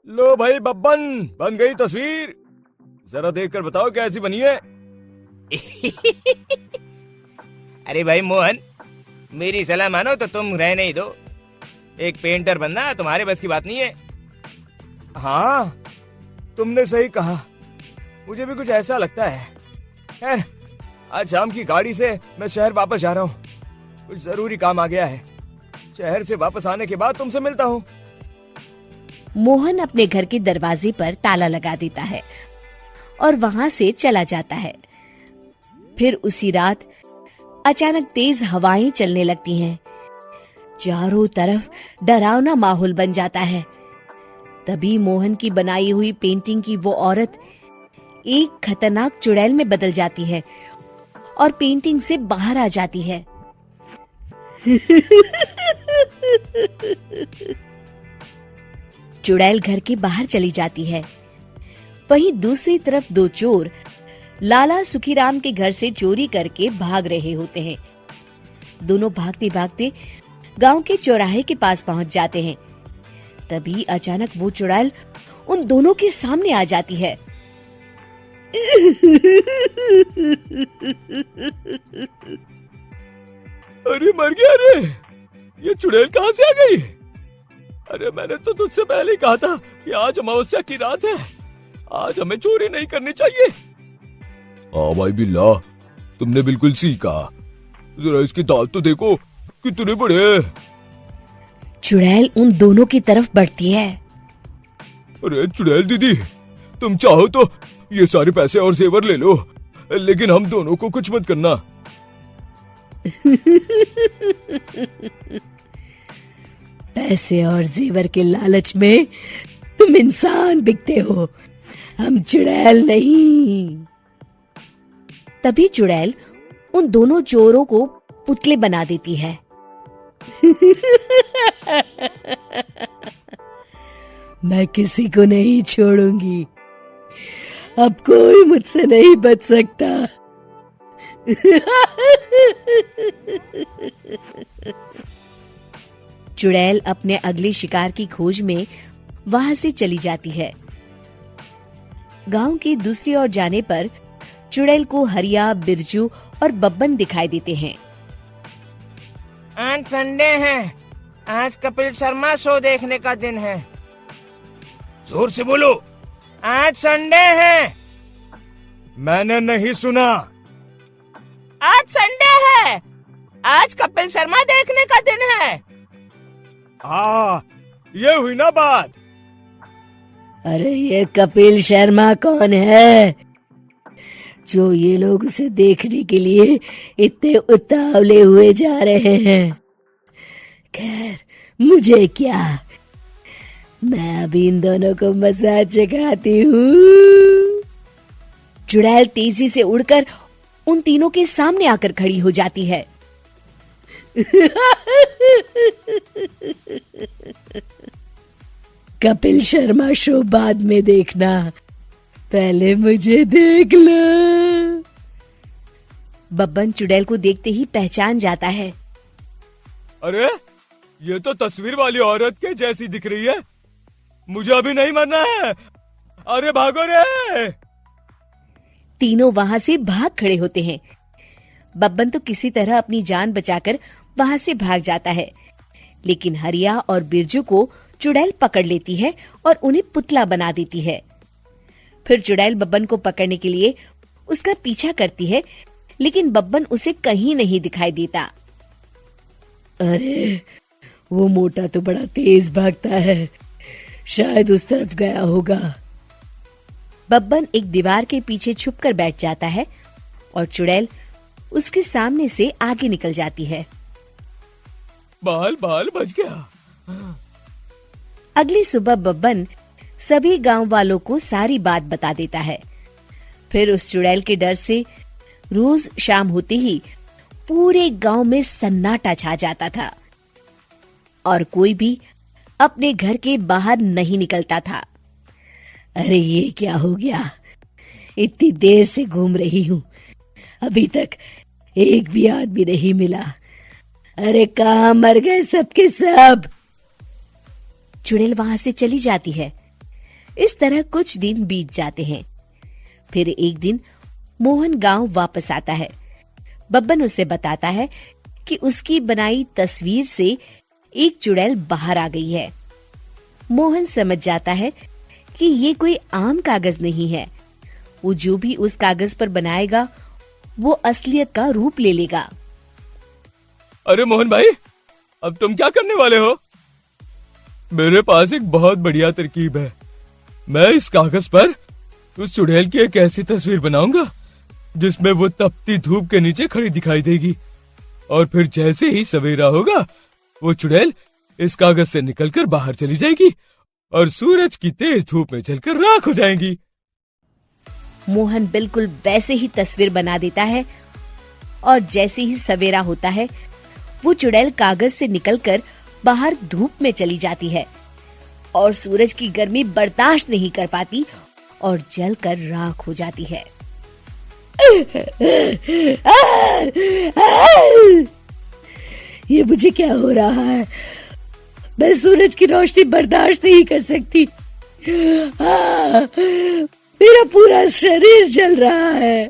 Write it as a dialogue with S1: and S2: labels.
S1: लो भाई बब्बन, बन गई तस्वीर। जरा देखकर बताओ कैसी बनी है।
S2: अरे भाई मोहन, मेरी सलाह मानो तो तुम रहने ही दो। एक पेंटर बनना तुम्हारे बस की बात नहीं है।
S1: हाँ, तुमने सही कहा, मुझे भी कुछ ऐसा लगता है। खैर, आज शाम की गाड़ी से मैं शहर वापस जा रहा हूँ। कुछ जरूरी काम आ गया है। शहर से वापस आने के बाद तुमसे मिलता हूँ।
S3: मोहन अपने घर के दरवाजे पर ताला लगा देता है और वहां से चला जाता है। फिर उसी रात अचानक तेज हवाएं चलने लगती हैं। चारों तरफ डरावना माहौल बन जाता है। तभी मोहन की बनाई हुई पेंटिंग की वो औरत एक खतरनाक चुड़ैल में बदल जाती है और पेंटिंग से बाहर आ जाती है। चुड़ैल घर के बाहर चली जाती है। वहीं दूसरी तरफ दो चोर लाला सुखीराम के घर से चोरी करके भाग रहे होते हैं। दोनों भागते भागते गांव के चौराहे के पास पहुंच जाते हैं। तभी अचानक वो चुड़ैल उन दोनों के सामने आ जाती है।
S1: अरे मर गया रे! ये चुड़ैल कहाँ से आ गई? अरे मैंने तो तुझसे पहले ही कहा था कि आज अमावस्या की रात है। आज हमें चोरी नहीं करनी चाहिए। हाँ भाई बिल्ला, तुमने बिल्कुल सही कहा। जरा इसके दांत तो देखो, कितने बड़े हैं।
S3: चुड़ैल उन दोनों की तरफ बढ़ती है।
S1: अरे चुड़ैल दीदी, तुम चाहो तो ये सारे पैसे और जेवर ले लो, लेकिन हम दोनों को कुछ मत करना।
S3: पैसे और जेवर के लालच में तुम इंसान बिकते हो, हम चुड़ैल नहीं। तभी चुड़ैल उन दोनों चोरों को पुतले बना देती है। मैं किसी को नहीं छोड़ूंगी, अब कोई मुझसे नहीं बच सकता। चुड़ैल अपने अगले शिकार की खोज में वहां से चली जाती है। गांव की दूसरी ओर जाने पर चुड़ैल को हरिया, बिरजू और बब्बन दिखाई देते हैं।
S2: आज संडे है, आज कपिल शर्मा शो देखने का दिन है।
S1: जोर से बोलो।
S2: आज संडे है।
S1: मैंने नहीं सुना।
S2: आज संडे है, आज कपिल शर्मा देखने का दिन है।
S1: हाँ, ये हुई ना बात।
S3: अरे ये कपिल शर्मा कौन है जो ये लोग उसे देखने के लिए इतने उतावले हुए जा रहे हैं? खैर, मुझे क्या, मैं अभी इन दोनों को मजा चखाती हूँ। चुड़ैल तेजी से उड़कर उन तीनों के सामने आकर खड़ी हो जाती है। कपिल शर्मा शो बाद में देखना, पहले मुझे देख लो। बब्बन चुड़ैल को देखते ही पहचान जाता है।
S1: अरे ये तो तस्वीर वाली औरत के जैसी दिख रही है। मुझे अभी नहीं मरना है। अरे भागो रे!
S3: तीनों वहां से भाग खड़े होते हैं। बब्बन तो किसी तरह अपनी जान बचाकर वहां से भाग जाता है, लेकिन हरिया और बिरजू को चुड़ैल पकड़ लेती है और उन्हें पुतला बना देती है। फिर चुड़ैल बब्बन को पकड़ने के लिए उसका पीछा करती है, लेकिन बब्बन उसे कहीं नहीं दिखाई देता। अरे वो मोटा तो बड़ा तेज भागता है, शायद उस तरफ गया होगा। बब्बन एक दीवार के पीछे छुपकर बैठ जाता है और चुड़ैल उसके सामने से आगे निकल जाती है।
S1: बाल बच गया।
S3: अगली सुबह बब्बन सभी गांव वालों को सारी बात बता देता है। फिर उस चुड़ैल के डर से रोज शाम होते ही पूरे गांव में सन्नाटा छा जाता था और कोई भी अपने घर के बाहर नहीं निकलता था। अरे ये क्या हो गया, इतनी देर से घूम रही हूँ, अभी तक एक भी आदमी नहीं मिला। अरे कहाँ मर गए सबके सब। चुड़ैल वहां से चली जाती है, इस तरह कुछ दिन बीत जाते हैं। फिर एक दिन मोहन गांव वापस आता है। बब्बन उसे बताता है कि उसकी बनाई तस्वीर से एक चुड़ैल बाहर आ गई है। मोहन समझ जाता है कि ये कोई आम कागज नहीं है। वो जो भी उस कागज पर बनाएगा वो असलियत का रूप ले लेगा।
S1: अरे मोहन भाई, अब तुम क्या करने वाले हो? मेरे पास एक बहुत बढ़िया तरकीब है। मैं इस कागज पर उस चुड़ैल की एक ऐसी तस्वीर बनाऊंगा जिसमें वो तपती धूप के नीचे खड़ी दिखाई देगी, और फिर जैसे ही सवेरा होगा वो चुड़ैल इस कागज से निकलकर बाहर चली जाएगी और सूरज की तेज धूप में जलकर राख हो जाएंगी।
S3: मोहन बिल्कुल वैसे ही तस्वीर बना देता है और जैसे ही सवेरा होता है वो चुड़ैल कागज से निकलकर बाहर धूप में चली जाती है और सूरज की गर्मी बर्दाश्त नहीं कर पाती और जलकर राख हो जाती है। ये मुझे क्या हो रहा है? मैं सूरज की रोशनी बर्दाश्त नहीं कर सकती। मेरा पूरा शरीर जल रहा है।